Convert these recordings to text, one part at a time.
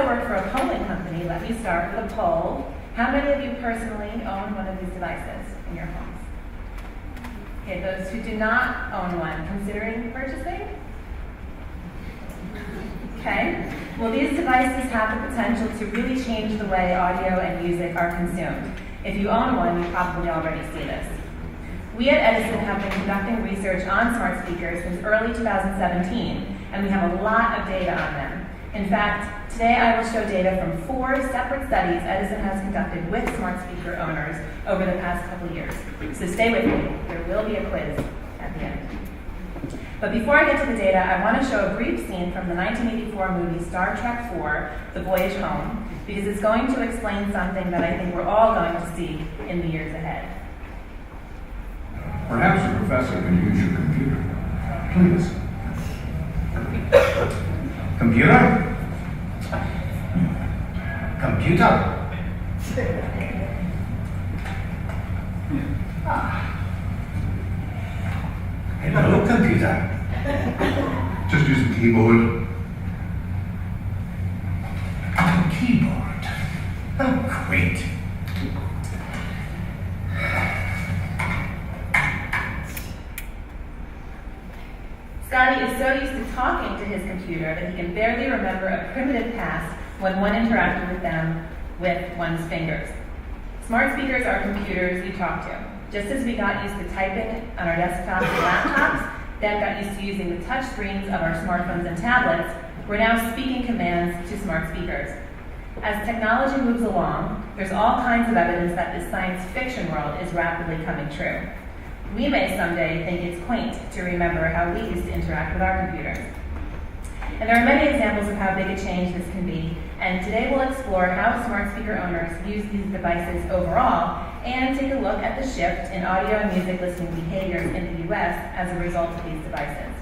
work for a polling company, let me start with a poll. How many of you personally own one of these devices in your homes? Okay, those who do not own one, considering purchasing? Okay, well, these devices have the potential to really change the way audio and music are consumed. If you own one, you probably already see this. We at Edison have been conducting research on smart speakers since early 2017, and we have a lot of data on them. In fact, today I will show data from 4 separate studies Edison has conducted with smart speaker owners over the past couple of years. So stay with me, there will be a quiz at the end. But before I get to the data, I want to show a brief scene from the 1984 movie Star Trek IV, The Voyage Home, because it's going to explain something that I think we're all going to see in the years ahead. Perhaps the professor could use your computer. Please. Computer? Computer? Hello, computer. Just use the keyboard. Oh, keyboard. Oh, great. Scotty is so used to talking to his computer that he can barely remember a primitive past when one interacted with them with one's fingers. Smart speakers are computers you talk to. Just as we got used to typing on our desktops and laptops, then got used to using the touch screens of our smartphones and tablets, we're now speaking commands to smart speakers. As technology moves along, there's all kinds of evidence that this science fiction world is rapidly coming true. We may someday think it's quaint to remember how we used to interact with our computers. And there are many examples of how big a change this can be, and today we'll explore how smart speaker owners use these devices overall and take a look at the shift in audio and music listening behaviors in the US as a result of these devices.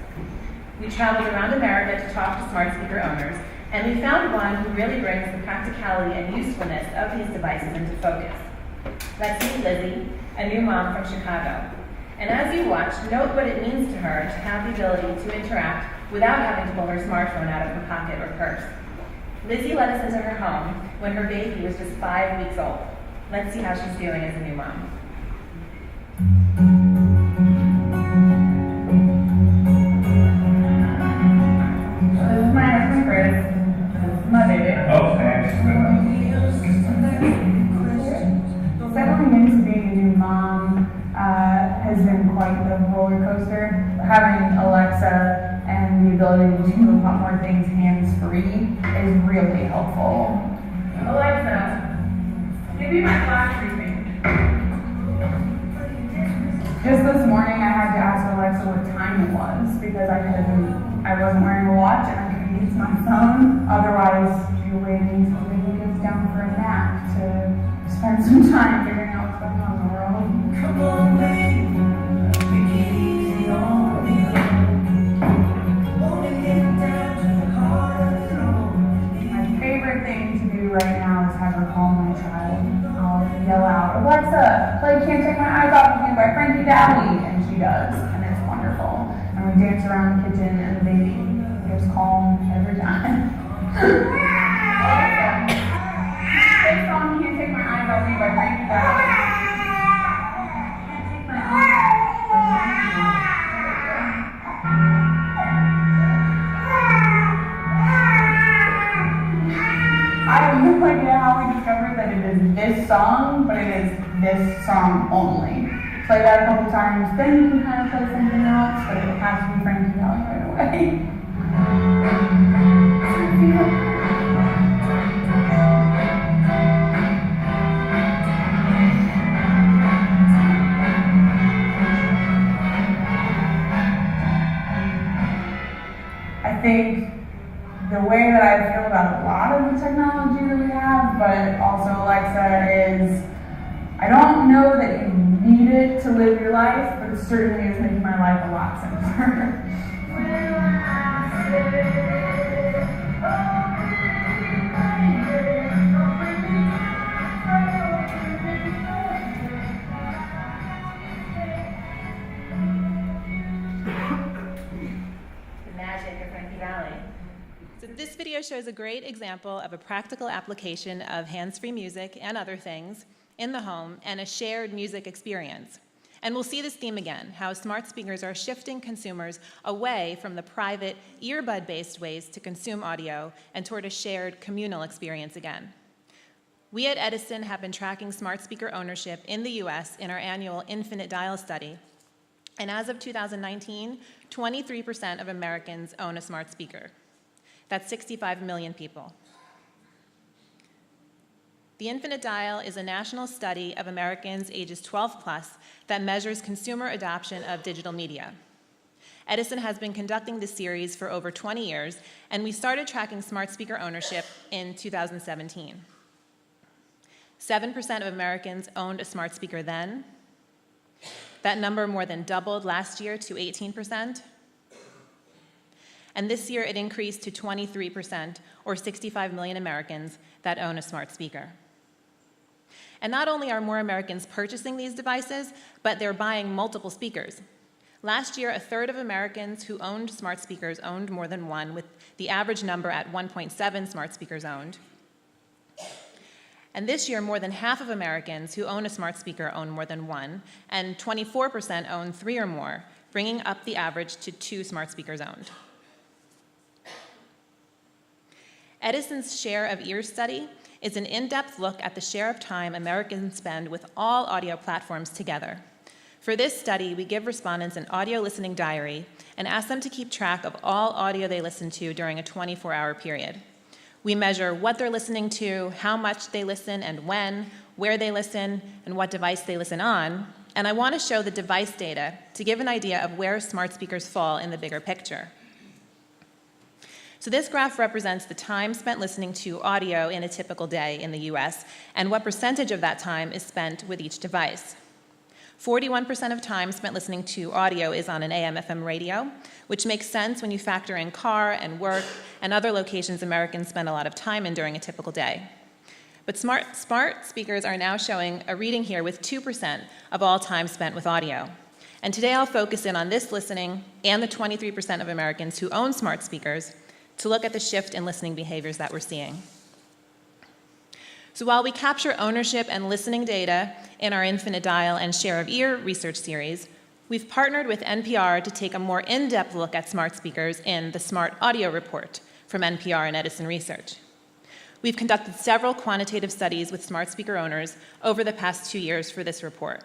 We traveled around America to talk to smart speaker owners, and we found one who really brings the practicality and usefulness of these devices into focus. Let's meet Lizzie, a new mom from Chicago. And as you watch, note what it means to her to have the ability to interact without having to pull her smartphone out of her pocket or purse. Lizzie let us into her home when her baby was just 5 weeks old. Let's see how she's doing as a new mom. This is my husband Chris. This is my baby. Oh, thanks. Settling into being a new mom has been quite the roller coaster. Having Alexa and the ability to do a lot more things hands-free is really helpful. Alexa, give me my flash briefing. Just this morning I had to ask Alexa what time it was because I wasn't wearing a watch and I couldn't use my phone. Otherwise, you're waiting until the baby goes down for a nap to spend some time figuring out what's going on in the world. Come on, baby. Take it easy on me. Wanna get down to the heart of it all. My favorite thing to do right now is have her call my child. I'll yell out, Alexa, play Can't Take My Eyes Off of You by Frankie Valli, and she does, and it's wonderful. And we dance around the kitchen, and the baby gets calm every time. Alexa, play the song Can't Take My Eyes Off You by Frankie Valli. Can't take my eyes. I have no idea how we discovered that it is this song, but it is this song only. Play that a couple times, then you can kind of play something else, but it has to be Frankie Valli right away. I think the way that I feel about a lot of the technology that we have, but also Alexa, is I don't know that you need it to live your life, but it certainly is making my life a lot simpler. The magic of Frankie Valli. So this video shows a great example of a practical application of hands-free music and other things in the home and a shared music experience. And we'll see this theme again, how smart speakers are shifting consumers away from the private, earbud-based ways to consume audio and toward a shared communal experience again. We at Edison have been tracking smart speaker ownership in the US in our annual Infinite Dial study. And as of 2019, 23% of Americans own a smart speaker. That's 65 million people. The Infinite Dial is a national study of Americans ages 12 plus that measures consumer adoption of digital media. Edison has been conducting this series for over 20 years, and we started tracking smart speaker ownership in 2017. 7% of Americans owned a smart speaker then. That number more than doubled last year to 18%. And this year it increased to 23%, or 65 million Americans that own a smart speaker. And not only are more Americans purchasing these devices, but they're buying multiple speakers. Last year, a third of Americans who owned smart speakers owned more than one, with the average number at 1.7 smart speakers owned. And this year, more than half of Americans who own a smart speaker own more than one, and 24% own 3 or more, bringing up the average to 2 smart speakers owned. Edison's Share of Ears study is an in-depth look at the share of time Americans spend with all audio platforms together. For this study, we give respondents an audio listening diary and ask them to keep track of all audio they listen to during a 24-hour period. We measure what they're listening to, how much they listen and when, where they listen, and what device they listen on. And I want to show the device data to give an idea of where smart speakers fall in the bigger picture. So this graph represents the time spent listening to audio in a typical day in the US and what percentage of that time is spent with each device. 41% of time spent listening to audio is on an AM/FM radio, which makes sense when you factor in car and work and other locations Americans spend a lot of time in during a typical day. But smart speakers are now showing a reading here with 2% of all time spent with audio. And today I'll focus in on this listening and the 23% of Americans who own smart speakers to look at the shift in listening behaviors that we're seeing. So while we capture ownership and listening data in our Infinite Dial and Share of Ear research series, we've partnered with NPR to take a more in-depth look at smart speakers in the Smart Audio Report from NPR and Edison Research. We've conducted several quantitative studies with smart speaker owners over the past 2 years for this report.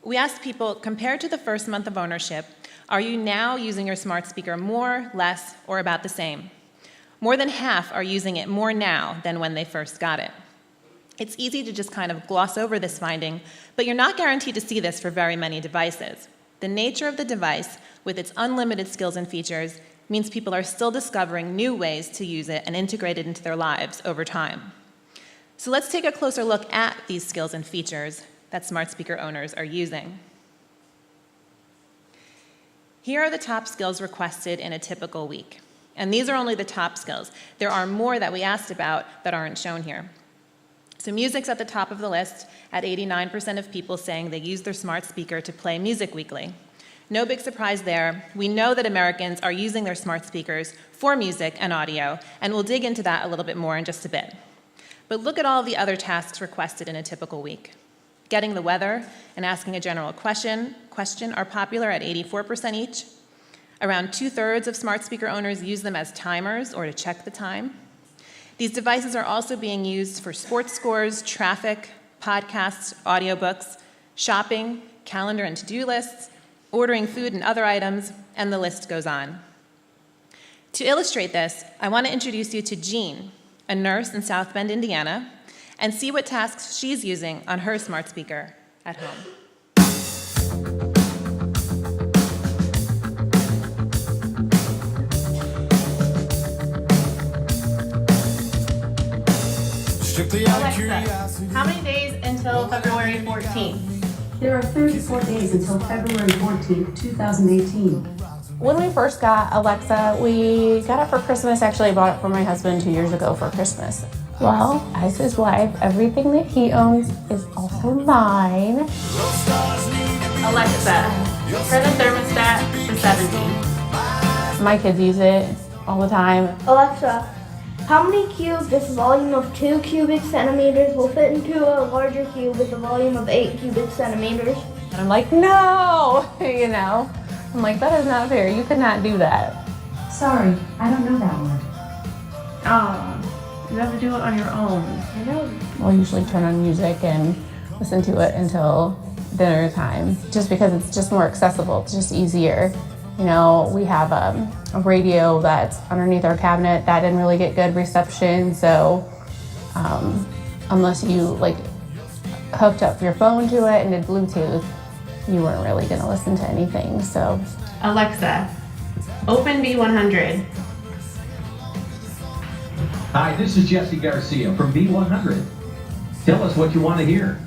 We asked people, compared to the first month of ownership, are you now using your smart speaker more, less, or about the same? More than half are using it more now than when they first got it. It's easy to just kind of gloss over this finding, but you're not guaranteed to see this for very many devices. The nature of the device, with its unlimited skills and features, means people are still discovering new ways to use it and integrate it into their lives over time. So let's take a closer look at these skills and features that smart speaker owners are using. Here are the top skills requested in a typical week. And these are only the top skills. There are more that we asked about that aren't shown here. So music's at the top of the list, at 89% of people saying they use their smart speaker to play music weekly. No big surprise there. We know that Americans are using their smart speakers for music and audio, and we'll dig into that a little bit more in just a bit. But look at all the other tasks requested in a typical week. Getting the weather and asking a general question are popular at 84% each. Around 2/3 of smart speaker owners use them as timers or to check the time. These devices are also being used for sports scores, traffic, podcasts, audiobooks, shopping, calendar and to-do lists, ordering food and other items, and the list goes on. To illustrate this, I want to introduce you to Jean, a nurse in South Bend, Indiana, and see what tasks she's using on her smart speaker at home. Alexa, how many days until February 14th? There are 34 days until February 14th, 2018. When we first got Alexa, we got it for Christmas. Actually, I bought it for my husband 2 years ago for Christmas. Well, as his wife, everything that he owns is also mine. Alexa, turn the thermostat to 70. My kids use it all the time. Alexa, how many cubes with a volume of 2 cubic centimeters will fit into a larger cube with a volume of 8 cubic centimeters? And I'm like, no, you know. I'm like, that is not fair. You could not do that. Sorry, I don't know that one. Oh, you have to do it on your own. I know. We'll usually turn on music and listen to it until dinner time, just because it's just more accessible. It's just easier. You know, we have a radio that's underneath our cabinet that didn't really get good reception, so unless you like hooked up your phone to it and did Bluetooth, you weren't really going to listen to anything. So, Alexa, open B100. Hi, this is Jesse Garcia from B100. Tell us what you want to hear.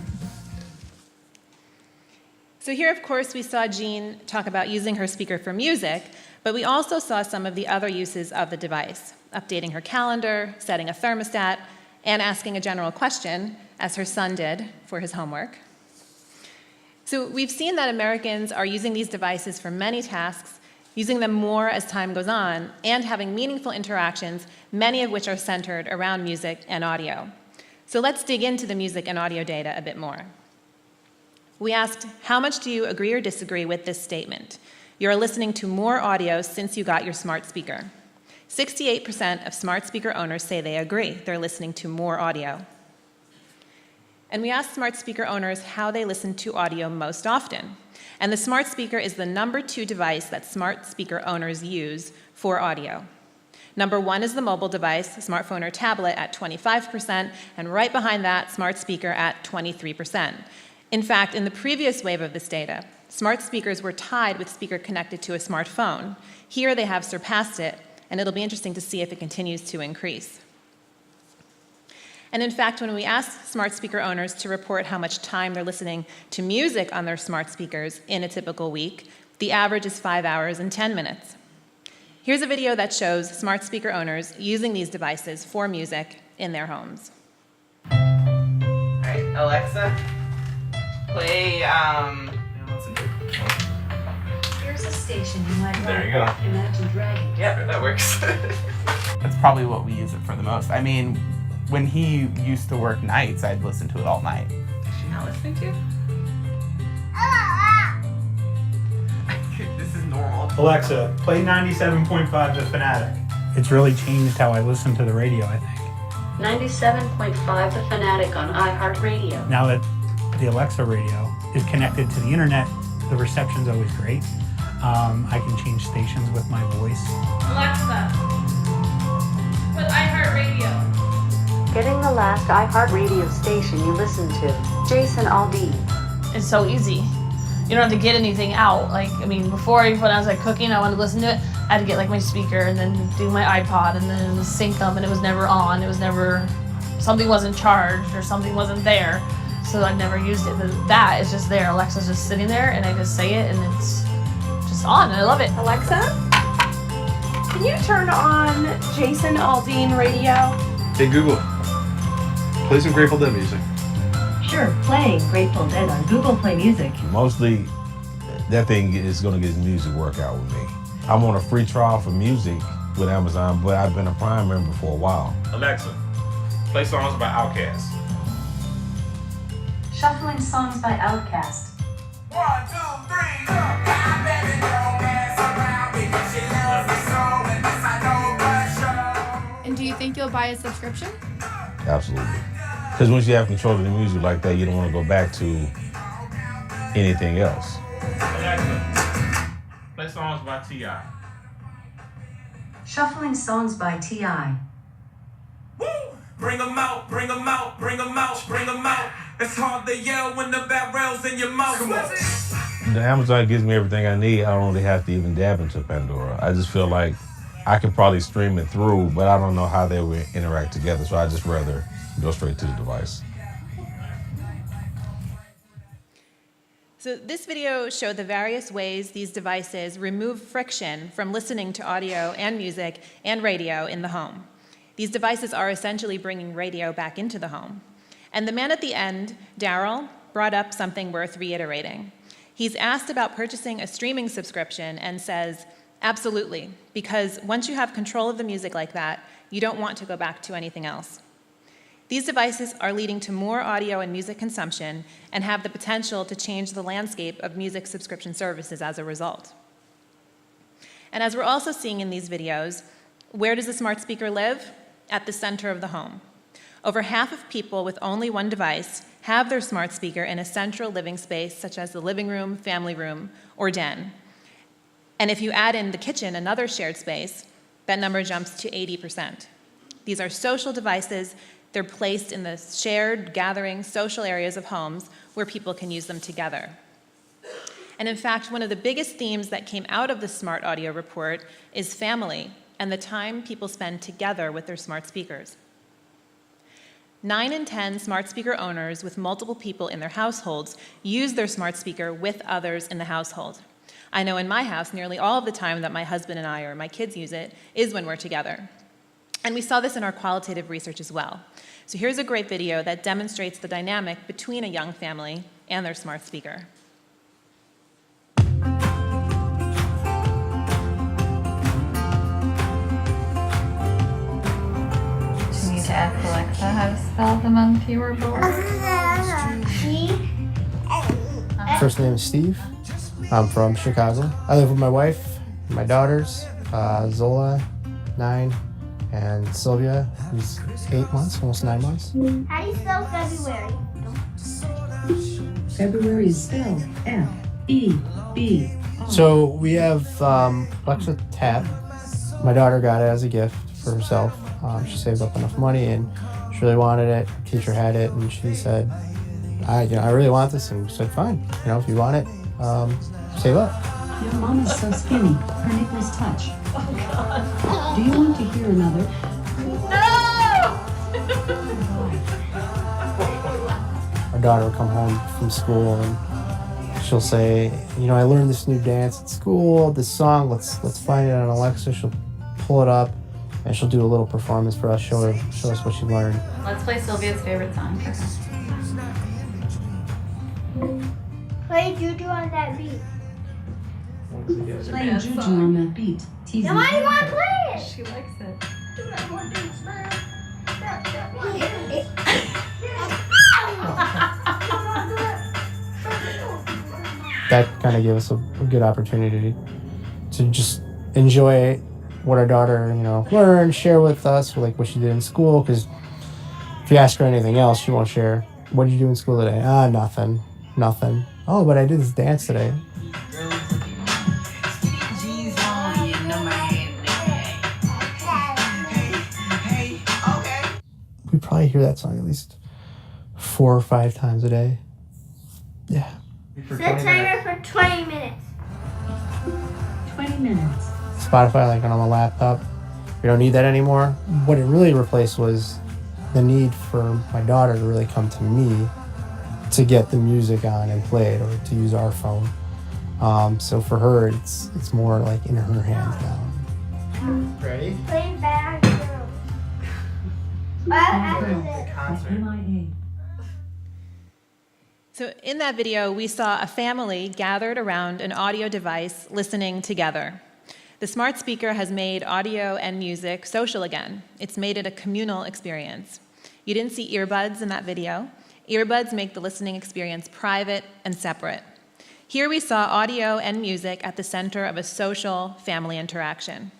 So here, of course, we saw Jean talk about using her speaker for music, but we also saw some of the other uses of the device, updating her calendar, setting a thermostat, and asking a general question, as her son did for his homework. So we've seen that Americans are using these devices for many tasks, using them more as time goes on, and having meaningful interactions, many of which are centered around music and audio. So let's dig into the music and audio data a bit more. We asked, how much do you agree or disagree with this statement? You're listening to more audio since you got your smart speaker. 68% of smart speaker owners say they agree. They're listening to more audio. And we asked smart speaker owners how they listen to audio most often. And the smart speaker is the #2 device that smart speaker owners use for audio. Number 1 is the mobile device, smartphone or tablet, at 25%, and right behind that, smart speaker at 23%. In fact, in the previous wave of this data, smart speakers were tied with speaker connected to a smartphone. Here they have surpassed it, and it'll be interesting to see if it continues to increase. And in fact, when we asked smart speaker owners to report how much time they're listening to music on their smart speakers in a typical week, the average is 5 hours and 10 minutes. Here's a video that shows smart speaker owners using these devices for music in their homes. All right, Alexa, play, Here's a station you might There you go. Imagine Dragons. Yep, that works. That's probably what we use it for the most. I mean, when he used to work nights, I'd listen to it all night. Is she not listening to you? This is normal. Alexa, play 97.5 The Fanatic. It's really changed how I listen to the radio, I think. 97.5 The Fanatic on iHeartRadio. Now that the Alexa radio is connected to the internet, the reception's always great. I can change stations with my voice. Alexa, put iHeartRadio. Getting the last iHeartRadio station you listen to. Jason Aldean. It's so easy. You don't have to get anything out. Like, I mean, before when I was like cooking, I wanted to listen to it, I had to get like my speaker and then do my iPod and then sync them, and it was never on. It was never, something wasn't charged or something wasn't there. So I never used it. But that is just there. Alexa's just sitting there and I just say it and it's just on and I love it. Alexa, can you turn on Jason Aldean radio? Hey Google, play some Grateful Dead music. Sure, playing Grateful Dead on Google Play Music. Mostly, that thing is going to get his music workout with me. I'm on a free trial for music with Amazon, but I've been a Prime member for a while. Alexa, play songs by Outkast. Shuffling songs by Outkast. 1, 2, 3, go! My baby romance around me. She loves me so, and this I know for sure. And do you think you'll buy a subscription? Absolutely. Because once you have control of the music like that, you don't want to go back to anything else. Alexa, play songs by T.I. Shuffling songs by T.I. Woo! Bring 'em out, bring 'em out, bring 'em out, bring 'em out. It's hard to yell when the barrel's in your mouth. The Amazon gives me everything I need. I don't really have to even dab into Pandora. I just feel like I could probably stream it through, but I don't know how they would interact together, so I just rather go straight to the device. So this video showed the various ways these devices remove friction from listening to audio and music and radio in the home. These devices are essentially bringing radio back into the home. And the man at the end, Daryl, brought up something worth reiterating. He's asked about purchasing a streaming subscription and says, Absolutely, because once you have control of the music like that, you don't want to go back to anything else. These devices are leading to more audio and music consumption and have the potential to change the landscape of music subscription services as a result. And as we're also seeing in these videos, where does the smart speaker live? At the center of the home. Over half of people with only one device have their smart speaker in a central living space, such as the living room, family room, or den. And if you add in the kitchen, another shared space, that number jumps to 80%. These are social devices. They're placed in the shared, gathering, social areas of homes where people can use them together. And in fact, one of the biggest themes that came out of the Smart Audio Report is family and the time people spend together with their smart speakers. 9 in 10 smart speaker owners with multiple people in their households use their smart speaker with others in the household. I know in my house, nearly all of the time that my husband and I or my kids use it is when we're together. And we saw this in our qualitative research as well. So here's a great video that demonstrates the dynamic between a young family and their smart speaker. You need to ask Alexa how to spell the monkey we're bored. First name is Steve. I'm from Chicago. I live with my wife, my daughters, Zola, 9, and Silvia, who's 8 months, almost 9 months. How do you spell February? February is spelled F-E-B. So we have Alexa Tab. My daughter got it as a gift for herself. She saved up enough money and she really wanted it. Her teacher had it and she said, I really want this. And we said, fine, if you want it, save up. Your mom is so skinny. Her nipples touch. Oh, God. Do you want to hear another? Our daughter will come home from school and she'll say, I learned this new dance at school, this song, let's find it on Alexa. She'll pull it up and she'll do a little performance for us, show us what she learned. Let's play Sylvia's favorite song for her. Play Juju on that beat. Playing Juju on that beat. TV. Then why do you want to play it? She likes it. That kind of gave us a good opportunity to just enjoy what our daughter, learned, share with us, like what she did in school. Because if you ask her anything else, she won't share. What did you do in school today? Nothing. Oh, but I did this dance today. We probably hear that song at least 4 or 5 times a day. Yeah. Set timer for 20 minutes. 20 minutes. Spotify, like on my laptop, we don't need that anymore. What it really replaced was the need for my daughter to really come to me to get the music on and play it, or to use our phone. So for her, it's more like in her hands now. Ready? Play back. MIA. So in that video, we saw a family gathered around an audio device listening together. The smart speaker has made audio and music social again. It's made it a communal experience. You didn't see earbuds in that video. Earbuds make the listening experience private and separate. Here we saw audio and music at the center of a social family interaction.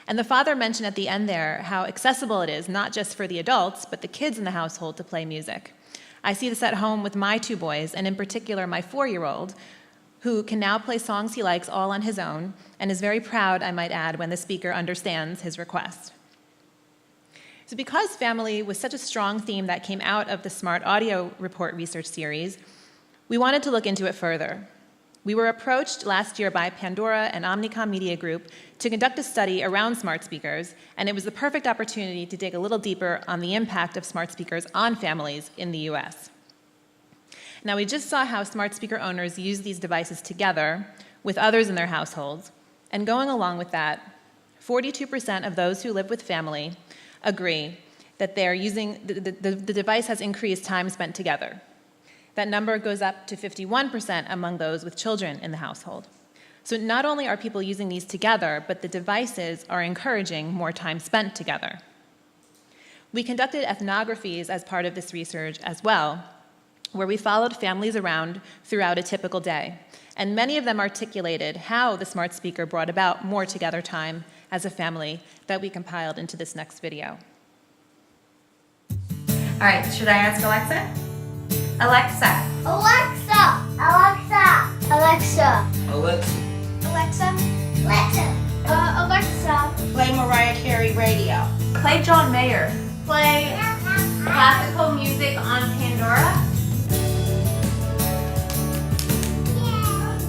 And the father mentioned at the end there how accessible it is, not just for the adults, but the kids in the household to play music. I see this at home with my 2 boys, and in particular my 4-year-old, who can now play songs he likes all on his own, and is very proud, I might add, when the speaker understands his request. So because family was such a strong theme that came out of the Smart Audio Report research series, we wanted to look into it further. We were approached last year by Pandora and Omnicom Media Group to conduct a study around smart speakers, and it was the perfect opportunity to dig a little deeper on the impact of smart speakers on families in the US. Now, we just saw how smart speaker owners use these devices together with others in their households, and going along with that, 42% of those who live with family agree that they're using the device has increased time spent together. That number goes up to 51% among those with children in the household. So not only are people using these together, but the devices are encouraging more time spent together. We conducted ethnographies as part of this research as well, where we followed families around throughout a typical day. And many of them articulated how the smart speaker brought about more together time as a family that we compiled into this next video. All right, should I ask Alexa? Alexa. Alexa! Alexa! Alexa! Alexa. Alexa? Alexa! Alexa! Play Mariah Carey radio. Play John Mayer. Play classical music on Pandora.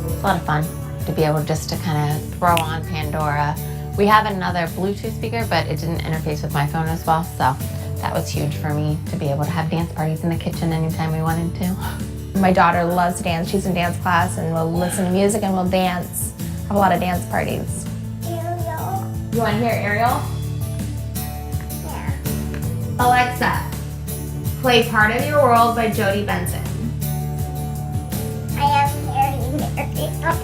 It's a lot of fun to be able just to kind of throw on Pandora. We have another Bluetooth speaker, but it didn't interface with my phone as well, so that was huge for me to be able to have dance parties in the kitchen anytime we wanted to. My daughter loves to dance. She's in dance class and we'll listen to music and we'll dance. Have a lot of dance parties. Ariel? You want to hear Ariel? Yeah. Alexa, play Part of Your World by Jody Benson. I am hearing Ariel.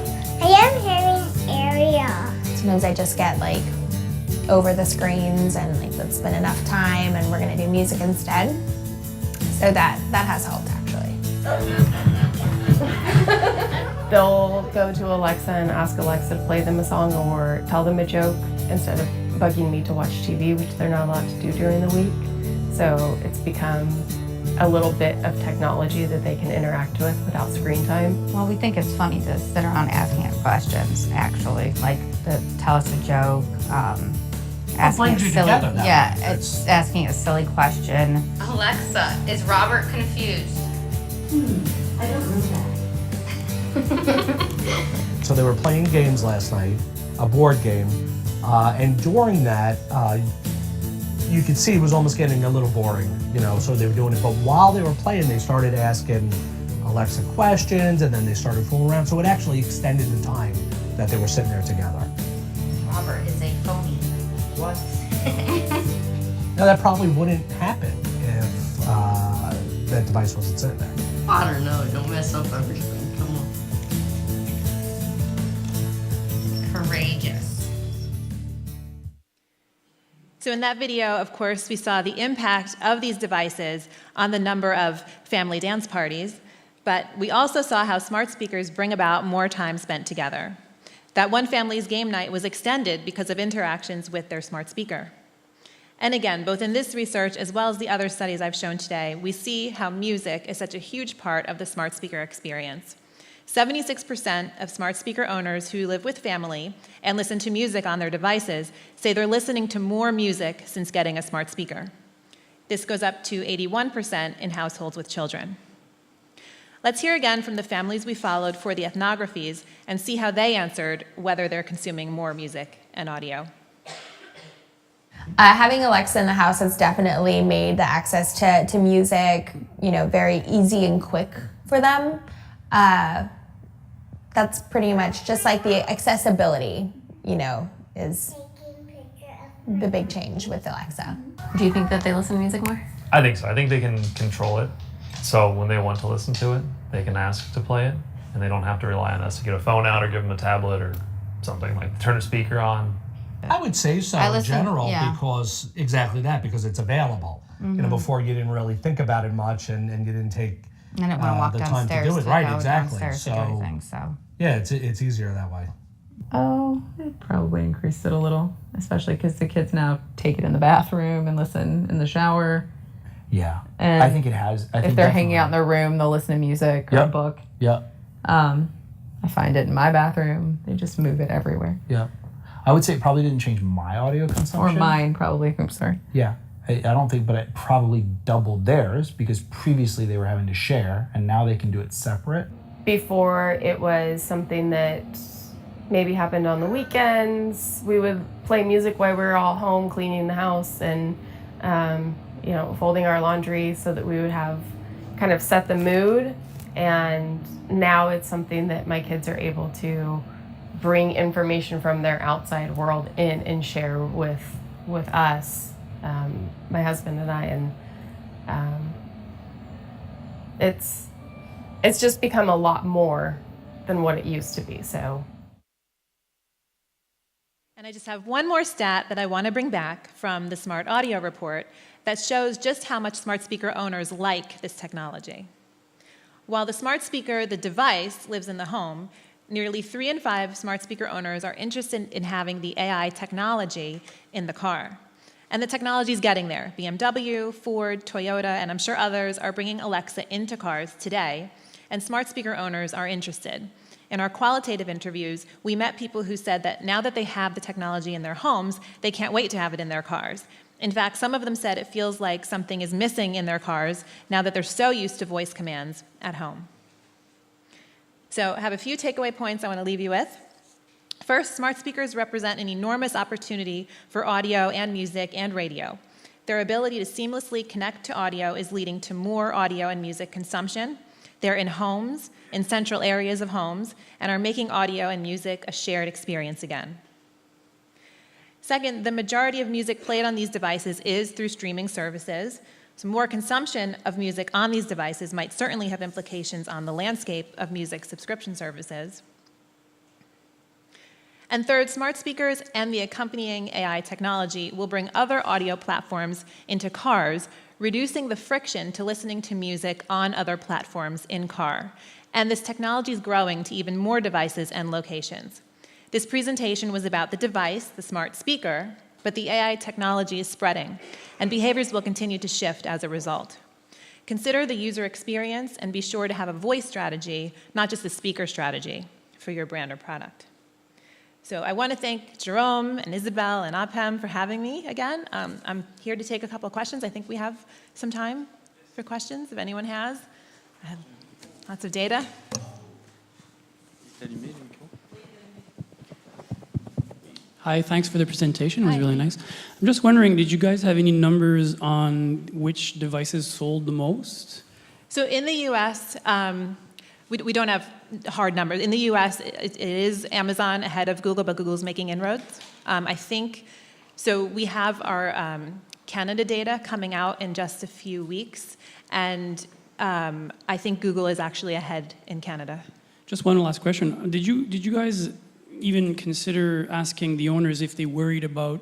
I am hearing Ariel. Sometimes I just get like over the screens and like let's spend enough time and we're gonna do music instead. So that has helped actually. They'll go to Alexa and ask Alexa to play them a song or tell them a joke instead of bugging me to watch TV, which they're not allowed to do during the week. So it's become a little bit of technology that they can interact with without screen time. Well, we think it's funny to sit around asking it questions, actually, like to tell us a joke, asking brings a you silly, together now. yeah, it's asking a silly question. Alexa, is Robert confused? I don't know that. So they were playing games last night, a board game, and during that, you could see it was almost getting a little boring, so they were doing it. But while they were playing, they started asking Alexa questions, and then they started fooling around. So it actually extended the time that they were sitting there together. Robert is a phony. What? Now, that probably wouldn't happen if that device wasn't sitting there. I don't know. Don't mess up everything. Come on. Courageous. So in that video, of course, we saw the impact of these devices on the number of family dance parties, but we also saw how smart speakers bring about more time spent together. That one family's game night was extended because of interactions with their smart speaker. And again, both in this research as well as the other studies I've shown today, we see how music is such a huge part of the smart speaker experience. 76% of smart speaker owners who live with family and listen to music on their devices say they're listening to more music since getting a smart speaker. This goes up to 81% in households with children. Let's hear again from the families we followed for the ethnographies and see how they answered whether they're consuming more music and audio. Having Alexa in the house has definitely made the access to music, very easy and quick for them. That's pretty much just like the accessibility, is the big change with Alexa. Do you think that they listen to music more? I think so. I think they can control it. So when they want to listen to it, they can ask to play it, and they don't have to rely on us to get a phone out or give them a tablet or something, like turn a speaker on. I would say so in general, because exactly that, because it's available. Before you didn't really think about it much, and you didn't take I didn't want to walk the time to downstairs do it. to Right, go exactly. downstairs to do anything, so. Yeah, it's easier that way. Oh, it probably increased it a little, especially because the kids now take it in the bathroom and listen in the shower. Yeah, And I think it has. If they're hanging out in their room, they'll listen to music or a book. Yeah. I find it in my bathroom. They just move it everywhere. Yeah. I would say it probably didn't change my audio consumption. Or mine, probably. I'm sorry. Yeah. I don't think, but it probably doubled theirs because previously they were having to share and now they can do it separate. Before, it was something that maybe happened on the weekends. We would play music while we were all home cleaning the house and folding our laundry so that we would have kind of set the mood. And now it's something that my kids are able to bring information from their outside world in and share with us, my husband and I, and it's just become a lot more than what it used to be. So I just have one more stat that I want to bring back from the Smart Audio report that shows just how much smart speaker owners like this technology. While the smart speaker, the device, lives in the home, nearly 3 in 5 smart speaker owners are interested in having the AI technology in the car. And the technology is getting there. BMW, Ford, Toyota, and I'm sure others are bringing Alexa into cars today, and smart speaker owners are interested. In our qualitative interviews, we met people who said that now that they have the technology in their homes, they can't wait to have it in their cars. In fact, some of them said it feels like something is missing in their cars now that they're so used to voice commands at home. So I have a few takeaway points I want to leave you with. First, smart speakers represent an enormous opportunity for audio and music and radio. Their ability to seamlessly connect to audio is leading to more audio and music consumption. They're in homes, in central areas of homes, and are making audio and music a shared experience again. Second, the majority of music played on these devices is through streaming services. So more consumption of music on these devices might certainly have implications on the landscape of music subscription services. And third, smart speakers and the accompanying AI technology will bring other audio platforms into cars, reducing the friction to listening to music on other platforms in car. And this technology is growing to even more devices and locations. This presentation was about the device, the smart speaker, but the AI technology is spreading, and behaviors will continue to shift as a result. Consider the user experience and be sure to have a voice strategy, not just a speaker strategy, for your brand or product. So I want to thank Jerome and Isabel and APEM for having me again. I'm here to take a couple of questions. I think we have some time for questions, if anyone has. I have lots of data. Hi, thanks for the presentation. It was really nice. I'm just wondering, did you guys have any numbers on which devices sold the most? So in the US, we don't have hard numbers. In the US, it is Amazon ahead of Google, but Google's making inroads. I think, so we have our Canada data coming out in just a few weeks, and I think Google is actually ahead in Canada. Just one last question. Did you guys even consider asking the owners if they worried about,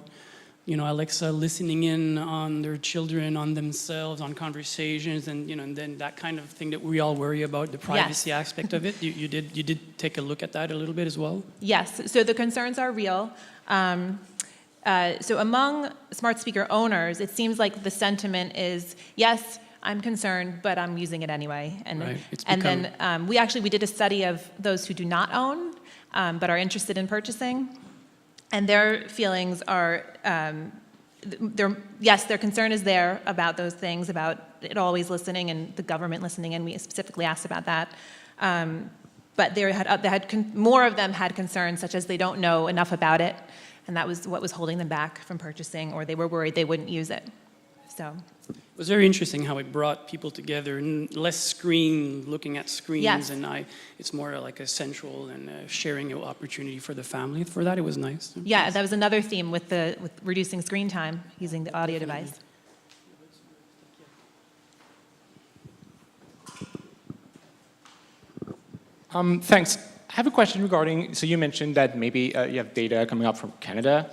Alexa listening in on their children, on themselves, on conversations, and and then that kind of thing that we all worry about, the privacy aspect of it? You did take a look at that a little bit as well? Yes. So the concerns are real. So among smart speaker owners, it seems like the sentiment is, yes, I'm concerned, but I'm using it anyway. And right. then we did a study of those who do not own, but are interested in purchasing. And their feelings are, their concern is there about those things, about it always listening and the government listening, and we specifically asked about that. But more of them had concerns, such as they don't know enough about it, and that was what was holding them back from purchasing, or they were worried they wouldn't use it. So. It was very interesting how it brought people together, less looking at screens, yes. And it's more like a central and sharing opportunity for the family. For that, it was nice. Yeah, that was another theme with reducing screen time using the audio device. Thanks. I have a question regarding, so you mentioned that maybe you have data coming up from Canada.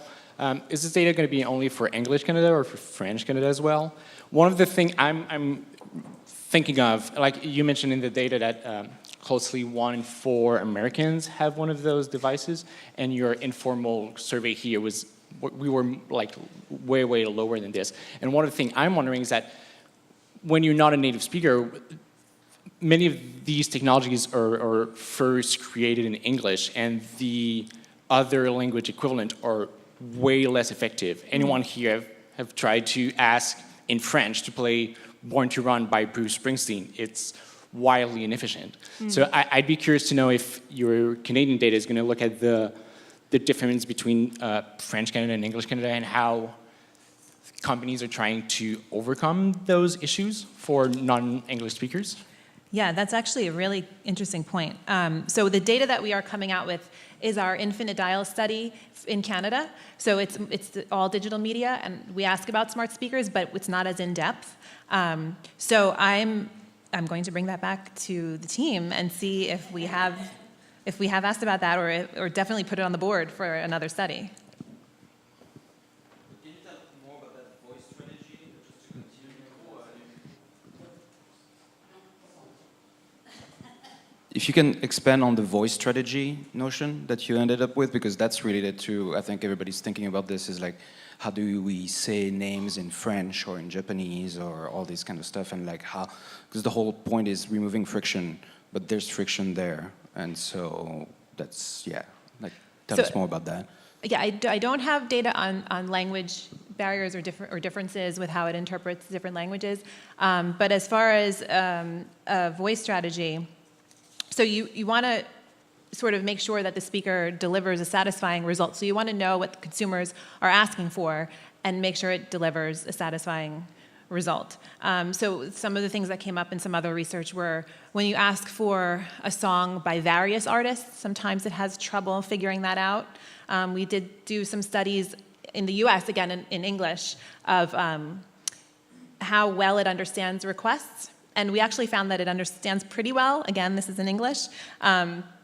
Is this data going to be only for English Canada or for French Canada as well? One of the things I'm thinking of, like you mentioned in the data that closely 1 in 4 Americans have one of those devices, and your informal survey here we were like way lower than this. And one of the things I'm wondering is that when you're not a native speaker, many of these technologies are first created in English, and the other language equivalent are way less effective. Anyone here have tried to ask in French to play Born to Run by Bruce Springsteen? It's wildly inefficient. So I'd be curious to know if your Canadian data is going to look at the difference between French Canada and English Canada, and how companies are trying to overcome those issues for non-English speakers. Yeah, that's actually a really interesting point. So the data that we are coming out with is our infinite dial study in Canada. So it's all digital media, and we ask about smart speakers, but it's not as in-depth. So I'm going to bring that back to the team and see if we have asked about that, or definitely put it on the board for another study. if you can expand on the voice strategy notion that you ended up with, because that's related to, I think everybody's thinking about this, is like, how do we say names in French or in Japanese or all this kind of stuff, and like how, because the whole point is removing friction, but there's friction there, and so that's, yeah, like tell us more about that. Yeah, I don't have data on language barriers or differences with how it interprets different languages, but as far as a voice strategy, so you want to sort of make sure that the speaker delivers a satisfying result. So you want to know what the consumers are asking for and make sure it delivers a satisfying result. So some of the things that came up in some other research were when you ask for a song by various artists, sometimes it has trouble figuring that out. We did do some studies in the US, again in English, of how well it understands requests. And we actually found that it understands pretty well. Again, this is in English.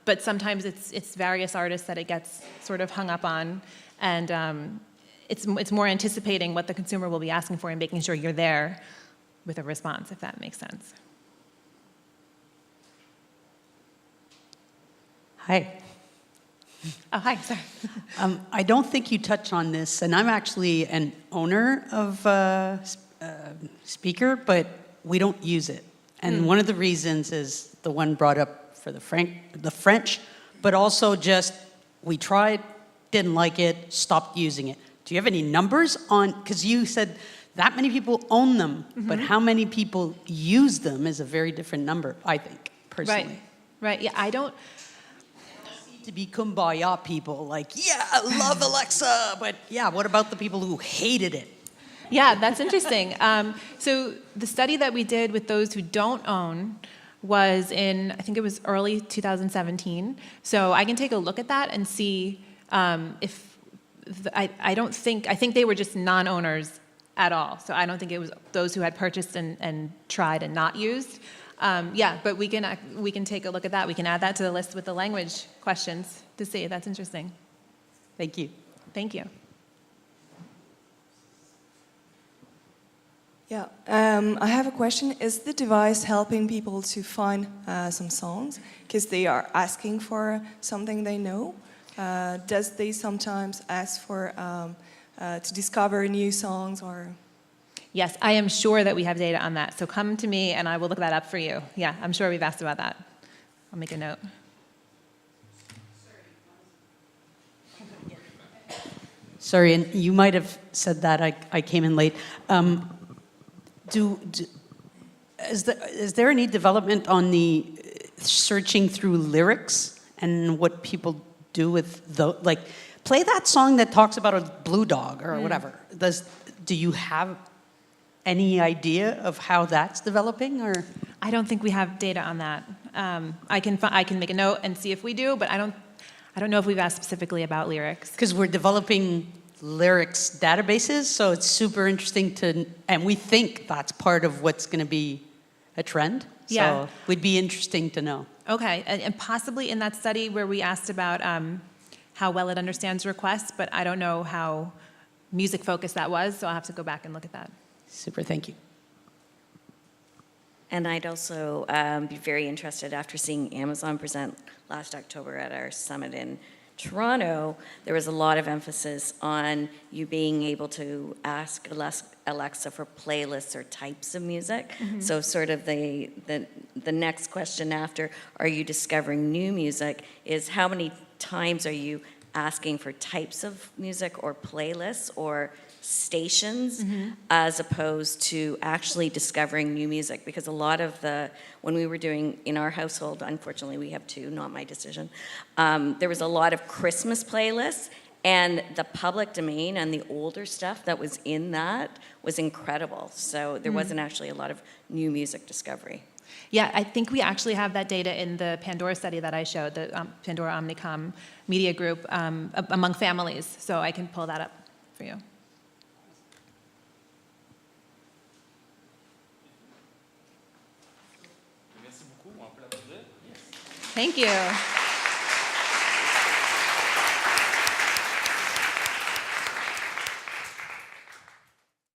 But sometimes it's various artists that it gets sort of hung up on. And it's more anticipating what the consumer will be asking for and making sure you're there with a response, if that makes sense. Hi. Oh, hi, sorry. I don't think you touch on this, and I'm actually an owner of a speaker, but we don't use it. And one of the reasons is the one brought up for the French, but also just we tried, didn't like it, stopped using it. Do you have any numbers on, because you said that many people own them, but how many people use them is a very different number, I think, personally. Right, yeah, I don't to be kumbaya people, like, yeah, I love Alexa, but yeah, what about the people who hated it? Yeah, that's interesting. So the study that we did with those who don't own was in, I think it was early 2017. So I can take a look at that and see if, I think they were just non-owners at all. So I don't think it was those who had purchased and tried and not used. Yeah, but we can take a look at that. We can add that to the list with the language questions to see. That's interesting. Thank you. Thank you. Yeah, I have a question. Is the device helping people to find some songs because they are asking for something they know? Does they sometimes ask for to discover new songs or? Yes, I am sure that we have data on that. So come to me and I will look that up for you. Yeah, I'm sure we've asked about that. I'll make a note. Sorry, and you might have said that. I came in late. Is there any development on the searching through lyrics and what people do with the, like, play that song that talks about a blue dog or whatever? Do you have any idea of how that's developing, or? I don't think we have data on that. I can make a note and see if we do, but I don't know if we've asked specifically about lyrics. Because we're developing lyrics databases, so it's super interesting and we think that's part of what's going to be a trend. Yeah. So it would be interesting to know. Okay, and possibly in that study where we asked about how well it understands requests, but I don't know how music focused that was, so I'll have to go back and look at that. Super, thank you. And I'd also be very interested after seeing Amazon present last October at our summit in Toronto. There was a lot of emphasis on you being able to ask Alexa for playlists or types of music. So sort of the next question after, are you discovering new music, is how many times are you asking for types of music or playlists or stations as opposed to actually discovering new music? Because a lot of when we were doing in our household, unfortunately we have two, not my decision, there was a lot of Christmas playlists, and the public domain and the older stuff that was in that was incredible. So there wasn't actually a lot of new music discovery. Yeah, I think we actually have that data in the Pandora study that I showed, the Pandora Omnicom Media Group, among families. So I can pull that up for you. Thank you.